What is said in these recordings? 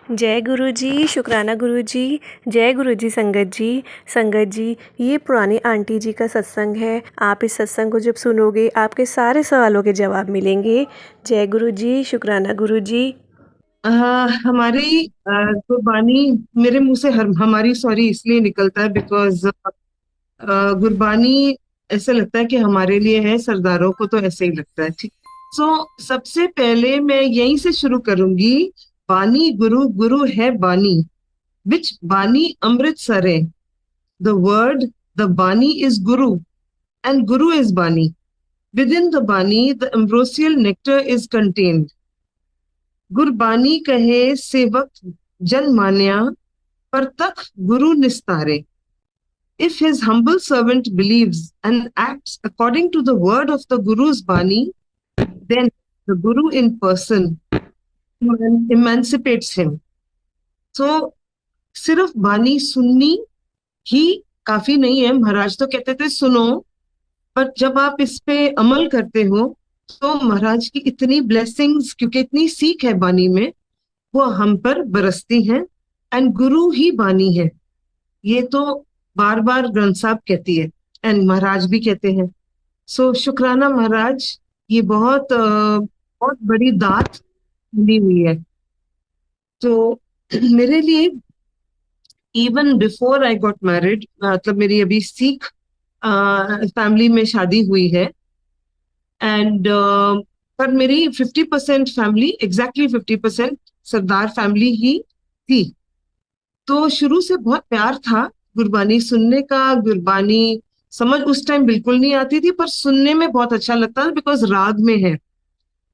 जय गुरु जी, शुक्राना गुरु जी। जय गुरु जी संगत जी। संगत जी, ये पुरानी आंटी जी का सत्संग है। आप इस सत्संग को जब सुनोगे आपके सारे सवालों के जवाब मिलेंगे। जय गुरु जी, शुक्राना गुरु जी। अ, हमारी गुरबानी मेरे मुंह से हमारी सॉरी इसलिए निकलता है बिकॉज गुरबानी ऐसे लगता है कि हमारे लिए है, सरदारों को तो ऐसे ही लगता है। ठीक। सबसे पहले मैं यहीं से शुरू करूंगी। बानी गुरु, गुरु है बानी, विच बानी अमृत सरे। The word, the bani is guru and guru is bani. Within the bani the ambrosial nectar is contained. Gurbani कहे सेवक जन मान्या, पर तख गुरु निस्तारे। If his humble servant believes and acts according to the word of the Guru's Bani, then the Guru in person emancipates him. So सिर्फ बानी सुननी ही काफी नहीं है। महाराज तो कहते थे सुनो, पर जब आप इस पे अमल करते हो तो महाराज की इतनी ब्लेसिंग्स, क्योंकि इतनी सीख है बानी में, वो हम पर बरसती हैं। एंड गुरु ही बानी है, ये तो बार बार ग्रंथ साहब कहती है एंड महाराज भी कहते हैं। सो शुक्राना महाराज, ये बहुत बड़ी दात मिली हुई है। तो मेरे लिए even before I got married, मतलब मेरी अभी सिख फैमिली में शादी हुई है। एंड पर मेरी 50% फैमिली, एग्जैक्टली 50% सरदार फैमिली ही थी। तो शुरू से बहुत प्यार था गुरबानी सुनने का। गुरबानी समझ उस टाइम बिल्कुल नहीं आती थी, पर सुनने में बहुत अच्छा लगता था बिकॉज राग में है।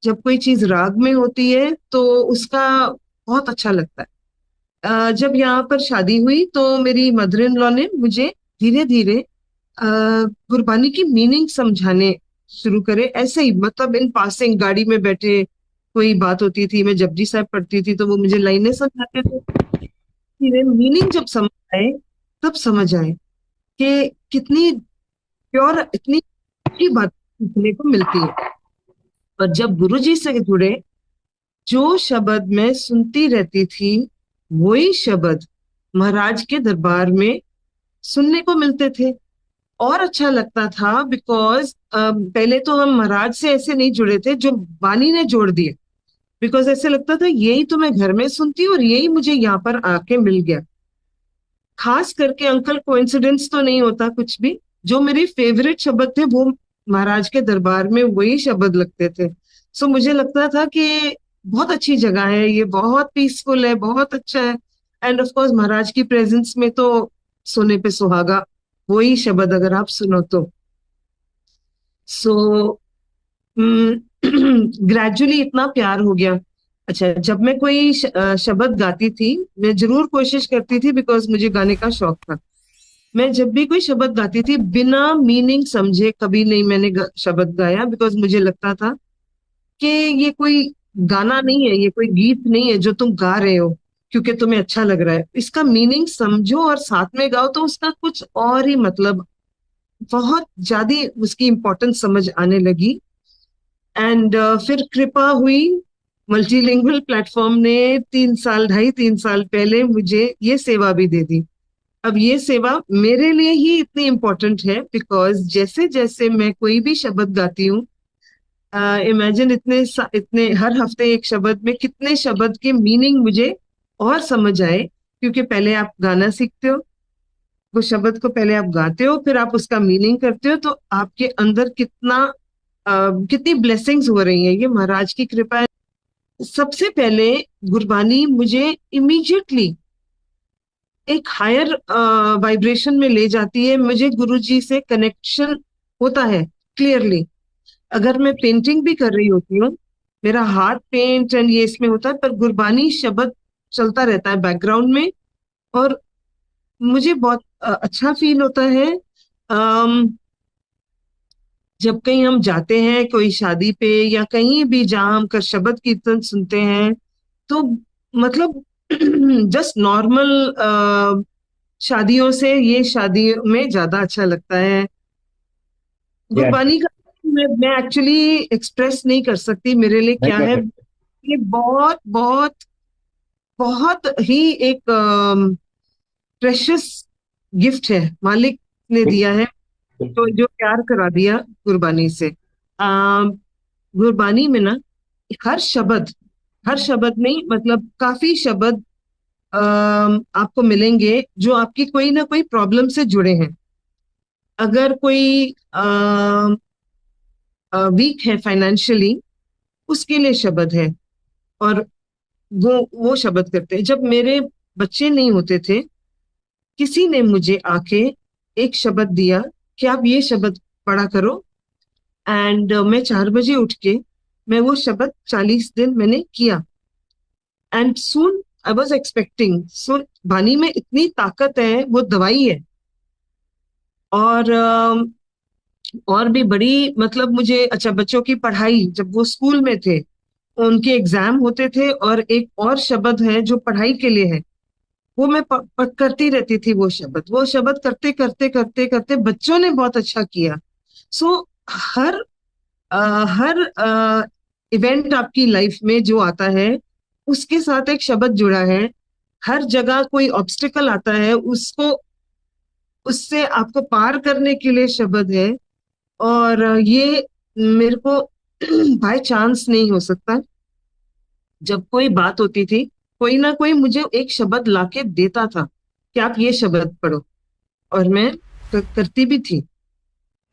जब कोई चीज राग में होती है तो उसका बहुत अच्छा लगता है। जब यहाँ पर शादी हुई तो मेरी मदर इन लॉ ने मुझे धीरे धीरे गुरबानी की मीनिंग समझाने शुरू करे। ऐसे ही, मतलब इन पासिंग गाड़ी में बैठे कोई बात होती थी, मैं जपजी साहब पढ़ती थी तो वो मुझे लाइनें समझाते थे। धीरे मीनिंग जब समझ आए, तब समझ आए कि कितनी प्योर, इतनी अच्छी बात सीखने को मिलती है। पर जब गुरुजी से जुड़े, जो शब्द मैं सुनती रहती थी वही शब्द महाराज के दरबार में सुनने को मिलते थे। और अच्छा लगता था बिकॉज पहले तो हम महाराज से ऐसे नहीं जुड़े थे, जो वाणी ने जोड़ दिए। बिकॉज ऐसे लगता था यही तो मैं घर में सुनती हूँ और यही मुझे यहाँ पर आके मिल गया। खास करके अंकल, कोइंसिडेंस तो नहीं होता कुछ भी, जो मेरे फेवरेट शब्द थे वो महाराज के दरबार में वही शब्द लगते थे। सो मुझे लगता था कि बहुत अच्छी जगह है ये, बहुत पीसफुल है, बहुत अच्छा है। एंड ऑफ कोर्स महाराज की प्रेजेंस में तो सोने पे सुहागा, वही शब्द अगर आप सुनो तो। सो ग्रेजुअली इतना प्यार हो गया। अच्छा, जब मैं कोई शब्द गाती थी, मैं जरूर कोशिश करती थी बिकॉज मुझे गाने का शौक था। मैं जब भी कोई शब्द गाती थी बिना मीनिंग समझे कभी नहीं मैंने शब्द गाया, बिकॉज मुझे लगता था कि ये कोई गाना नहीं है, ये कोई गीत नहीं है जो तुम गा रहे हो क्योंकि तुम्हें अच्छा लग रहा है। इसका मीनिंग समझो और साथ में गाओ तो उसका कुछ और ही मतलब, बहुत ज्यादा उसकी इम्पोर्टेंस समझ आने लगी। एंड फिर कृपा हुई, मल्टीलिंगुअल प्लेटफॉर्म ने 3 साल, 2.5-3 साल पहले मुझे ये सेवा भी दे दी। अब ये सेवा मेरे लिए ही इतनी इम्पोर्टेंट है बिकॉज जैसे जैसे मैं कोई भी शब्द गाती हूँ, इमेजिन इतने हर हफ्ते एक शब्द में कितने शब्द के मीनिंग मुझे और समझ आए। क्योंकि पहले आप गाना सीखते हो, वो शब्द को पहले आप गाते हो, फिर आप उसका मीनिंग करते हो, तो आपके अंदर कितनी ब्लेसिंग्स हो रही हैं। ये महाराज की कृपा है। सबसे पहले गुरबानी मुझे इमीडिएटली एक हायर वाइब्रेशन में ले जाती है। मुझे गुरुजी से कनेक्शन होता है क्लियरली। अगर मैं पेंटिंग भी कर रही होती हूँ, मेरा हाथ पेंट एंड ये इसमें होता है, पर गुरबानी शब्द चलता रहता है बैकग्राउंड में। और मुझे बहुत अच्छा फील होता है। अम, जब कहीं हम जाते हैं कोई शादी पे या कहीं भी जहाँ हम कर शब्द कीर्तन सुनते हैं, तो मतलब जस्ट नॉर्मल शादियों से ये शादी में ज्यादा अच्छा लगता है। या गुरबानी का मैं एक्चुअली एक्सप्रेस नहीं कर सकती मेरे लिए नहीं क्या कर है। सकते। ये बहुत बहुत बहुत ही एक प्रेशियस गिफ्ट है, मालिक ने दिया है, तो जो प्यार करा दिया कुर्बानी से। गुरबानी में ना हर शब्द, हर शब्द नहीं, मतलब काफी शब्द आपको मिलेंगे जो आपकी कोई ना कोई प्रॉब्लम से जुड़े हैं। अगर कोई वीक है फाइनेंशियली, उसके लिए शब्द है। और वो शब्द करते हैं। जब मेरे बच्चे नहीं होते थे, किसी ने मुझे आके एक शब्द दिया कि आप ये शब्द पढ़ा करो, एंड मैं 4 बजे उठ के मैं वो शब्द 40 दिन मैंने किया, and soon I was expecting. So वाणी में इतनी ताकत है, वो दवाई है। और और भी बड़ी, मतलब मुझे, अच्छा, बच्चों की पढ़ाई जब वो स्कूल में थे, उनके एग्जाम होते थे, और एक और शब्द है जो पढ़ाई के लिए है, वो मैं करती रहती थी। वो शब्द करते करते करते करते बच्चों ने बहुत अच्छा किया। सो हर हर इवेंट आपकी लाइफ में जो आता है, उसके साथ एक शब्द जुड़ा है। हर जगह कोई ऑब्स्टिकल आता है, उसको, उससे आपको पार करने के लिए शब्द है। और ये मेरे को बाय चांस नहीं हो सकता। जब कोई बात होती थी, कोई ना कोई मुझे एक शब्द लाके देता था कि आप ये शब्द पढ़ो, और मैं करती भी थी।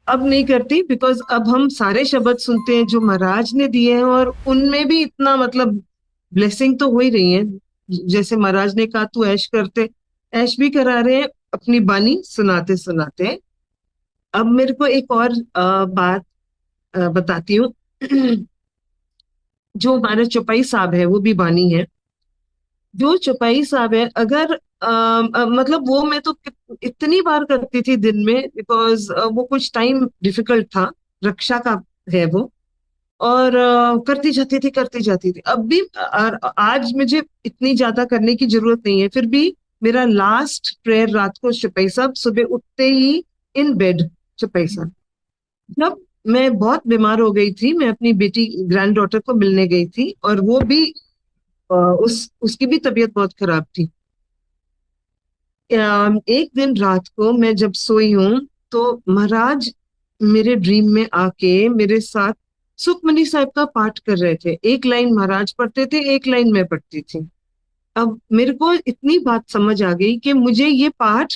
अब नहीं करती, बिकॉज अब हम सारे शब्द सुनते हैं जो महाराज ने दिए हैं, और उनमें भी इतना, मतलब ब्लेसिंग तो हो ही रही है। जैसे महाराज ने कहा, तू ऐश करते, ऐश भी करा रहे हैं अपनी बानी सुनाते सुनाते। अब मेरे को एक और बात बताती हूँ। जो हमारे चौपाई साहब है, वो भी बानी है। जो चौपाई साहब है, अगर मतलब वो मैं तो इतनी बार करती थी दिन में, बिकॉज वो कुछ टाइम डिफिकल्ट था, रक्षा का है वो। और करती जाती थी। अब भी, और आज मुझे इतनी ज्यादा करने की जरूरत नहीं है, फिर भी मेरा लास्ट प्रेयर रात को चौपाई साहब, सुबह उठते ही इन बेड चौपाई साहब। जब मैं बहुत बीमार हो गई थी, मैं अपनी बेटी, ग्रैंड डॉटर को मिलने गई थी, और वो भी उसकी भी तबीयत बहुत खराब थी। एक दिन रात को मैं जब सोई हूँ, तो महाराज मेरे ड्रीम में आके मेरे साथ सुखमनी साहिब का पाठ कर रहे थे। एक लाइन महाराज पढ़ते थे, एक लाइन मैं पढ़ती थी। अब मेरे को इतनी बात समझ आ गई कि मुझे ये पाठ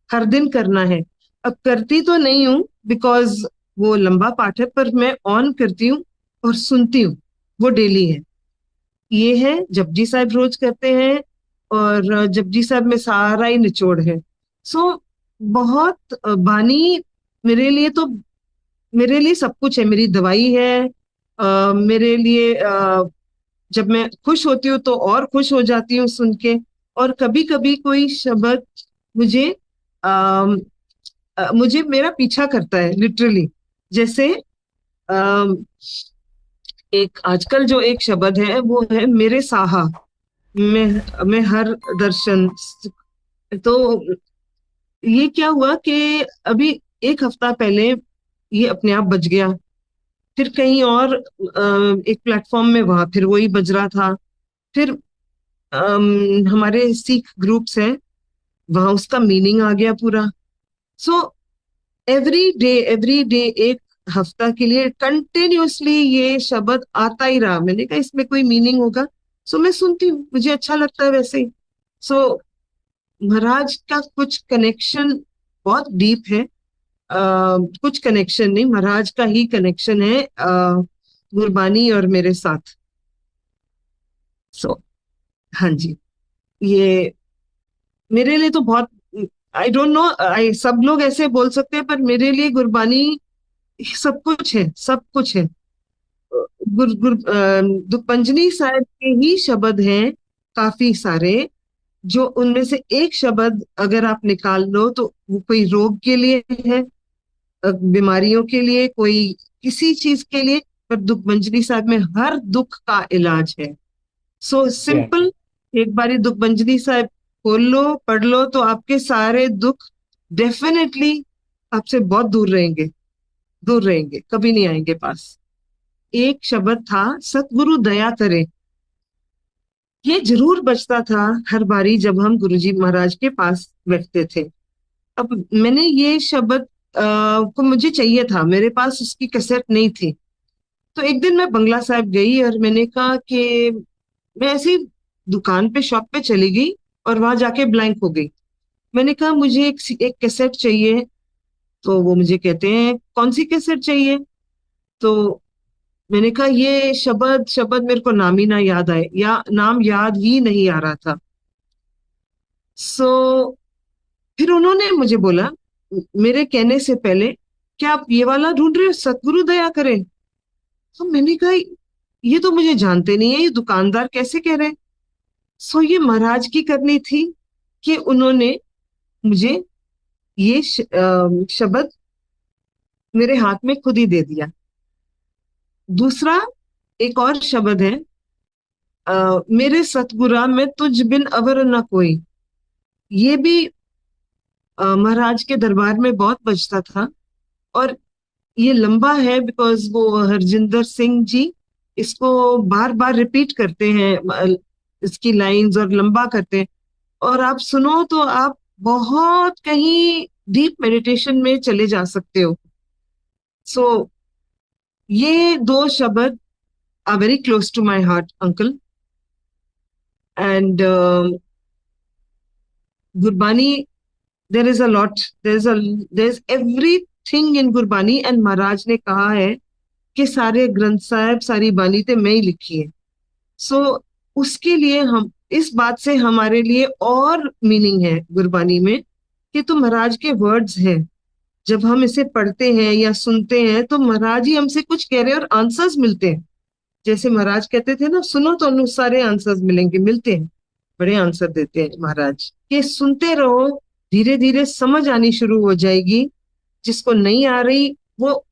हर दिन करना है। अब करती तो नहीं हूँ, बिकॉज वो लंबा पाठ है, पर मैं ऑन करती हूँ और सुनती हूँ। वो डेली है। ये है, जपजी साहब रोज करते हैं, और जपजी साहब में सारा ही निचोड़ है। सो बहुत बानी मेरे लिए तो, मेरे लिए सब कुछ है, मेरी दवाई है। मेरे लिए जब मैं खुश होती हूँ तो और खुश हो जाती हूँ सुन के। और कभी कभी कोई शब्द मुझे मुझे मेरा पीछा करता है, लिटरली। जैसे अम, एक आजकल जो एक शब्द है, वो है मेरे साहा में हर दर्शन। तो ये क्या हुआ कि अभी एक हफ्ता पहले ये अपने आप बज गया। फिर कहीं और एक प्लेटफॉर्म में, वहां फिर वही बज रहा था। फिर हमारे सिख ग्रुप्स हैं, वहां उसका मीनिंग आ गया पूरा। सो एवरी डे, एक हफ्ता के लिए कंटिन्यूअसली ये शब्द आता ही रहा। मैंने कहा इसमें कोई मीनिंग होगा। सो मैं सुनती हूँ, मुझे अच्छा लगता है वैसे ही। सो महाराज का कुछ कनेक्शन बहुत डीप है। कुछ कनेक्शन नहीं, महाराज का ही कनेक्शन है गुरबानी और मेरे साथ। सो हाँ जी, ये मेरे लिए तो बहुत, आई डोंट नो, आई, सब लोग ऐसे बोल सकते हैं, पर मेरे लिए गुरबानी सब कुछ है, सब कुछ है। गुर गुर दुखपंजनी साहिब के ही शब्द हैं काफी सारे, जो उनमें से एक शब्द अगर आप निकाल लो, तो वो कोई रोग के लिए है, बीमारियों के लिए, कोई किसी चीज के लिए। पर दुखभंजनी साहब में हर दुख का इलाज है। सो Yeah. सिंपल, एक बारी दुखभंजनी साहब खोल लो, पढ़ लो, तो आपके सारे दुख डेफिनेटली आपसे बहुत दूर रहेंगे। दूर रहेंगे, कभी नहीं आएंगे पास। एक शब्द था, सतगुरु दया करे। ये जरूर बचता था हर बारी जब हम गुरुजी महाराज के पास बैठते थे। अब मैंने ये शब्द को मुझे चाहिए था, मेरे पास उसकी कैसेट नहीं थी। तो एक दिन मैं बंगला साहिब गई और मैंने कहा कि मैं ऐसी दुकान पे शॉप पे चली गई और वहां जाके ब्लैंक हो गई। मैंने कहा मुझे एक कैसेट चाहिए। तो वो मुझे कहते हैं कौन सी कैसेट चाहिए। तो मैंने कहा ये शब्द शब्द मेरे को नाम ही ना याद आए, या नाम याद ही नहीं आ रहा था। सो फिर उन्होंने मुझे बोला मेरे कहने से पहले, क्या आप ये वाला ढूंढ रहे हो, सतगुरु दया करें। तो मैंने कहा ये तो मुझे जानते नहीं है, ये दुकानदार कैसे कह रहे हैं। सो ये महाराज की करनी थी कि उन्होंने मुझे ये शब्द मेरे हाथ में खुद ही दे दिया। दूसरा एक और शब्द है, मेरे सतगुरा में तुझ बिन अवर न कोई। ये भी महाराज के दरबार में बहुत बजता था। और ये लंबा है बिकॉज वो हरजिंदर सिंह जी इसको बार बार रिपीट करते हैं, इसकी लाइंस और लंबा करते हैं। और आप सुनो तो आप बहुत कहीं डीप मेडिटेशन में चले जा सकते हो। सो ये दो शब्द are very close to my heart uncle. And Gurbani, there is a lot, there is everything in Gurbani. And महाराज ने कहा है कि सारे ग्रंथ साहब सारी बानी ते मैं ही लिखी है। सो उसके लिए हम इस बात से हमारे लिए और मीनिंग है गुरबानी में कि तो महाराज के वर्ड्स हैं। जब हम इसे पढ़ते हैं या सुनते हैं तो महाराज ही हमसे कुछ कह रहे हैं और आंसर्स मिलते हैं। जैसे महाराज कहते थे ना, सुनो तो अनु सारे आंसर्स मिलेंगे, मिलते हैं। बड़े आंसर देते हैं महाराज कि सुनते रहो, धीरे धीरे समझ आनी शुरू हो जाएगी। जिसको नहीं आ रही वो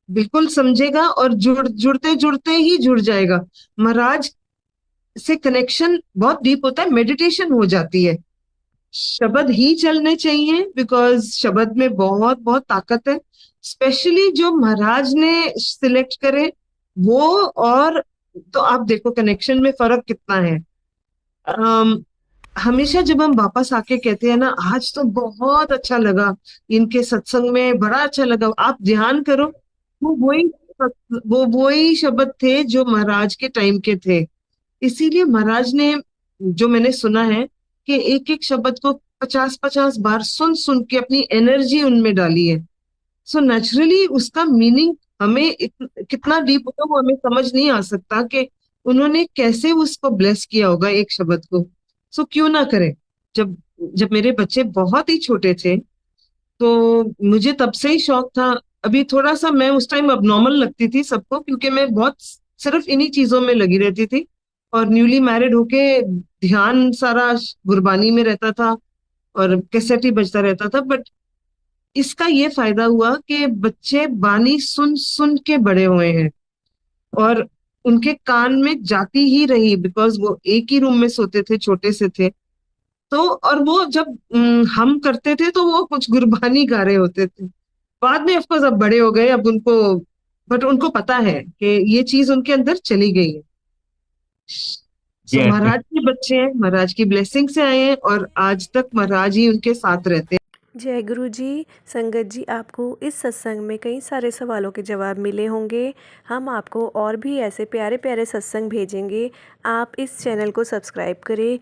बिल्कुल समझेगा और जुड़ते जुड़ते ही जुड़ जाएगा। महाराज से कनेक्शन बहुत डीप होता है, मेडिटेशन हो जाती है। शब्द ही चलने चाहिए बिकॉज शब्द में बहुत बहुत ताकत है, स्पेशली जो महाराज ने सिलेक्ट करे वो। और तो आप देखो कनेक्शन में फर्क कितना है। हमेशा जब हम वापस आके कहते हैं ना आज तो बहुत अच्छा लगा, इनके सत्संग में बड़ा अच्छा लगा, आप ध्यान करो, वो वही वो वही शब्द थे जो महाराज के टाइम के थे। इसीलिए महाराज ने, जो मैंने सुना है, कि एक एक शब्द को 50-50 बार सुन सुन के अपनी एनर्जी उनमें डाली है। सो नेचुरली उसका मीनिंग हमें कितना डीप होगा वो हमें समझ नहीं आ सकता कि उन्होंने कैसे उसको ब्लेस किया होगा एक शब्द को। सो क्यों ना करें। जब जब मेरे बच्चे बहुत ही छोटे थे तो मुझे तब से ही शौक था। अभी थोड़ा सा मैं उस टाइम अबनॉर्मल लगती थी सबको, क्योंकि मैं बहुत सिर्फ इन्हीं चीजों में लगी रहती थी और न्यूली मैरिड होके ध्यान सारा गुरबानी में रहता था और कैसेट ही बजता रहता था। बट इसका ये फायदा हुआ कि बच्चे बानी सुन सुन के बड़े हुए हैं और उनके कान में जाती ही रही बिकॉज वो एक ही रूम में सोते थे, छोटे से थे। तो और वो जब हम करते थे तो वो कुछ गुरबानी गा रहे होते थे। बाद में ऑफकोर्स अब बड़े हो गए, अब उनको, बट उनको पता है कि ये चीज उनके अंदर चली गई है। So yes. महाराज के बच्चे हैं, महाराज की ब्लेसिंग से आए हैं और आज तक महाराज ही उनके साथ रहते हैं। जय गुरु जी। संगत जी, आपको इस सत्संग में कई सारे सवालों के जवाब मिले होंगे। हम आपको और भी ऐसे प्यारे प्यारे सत्संग भेजेंगे। आप इस चैनल को सब्सक्राइब करें।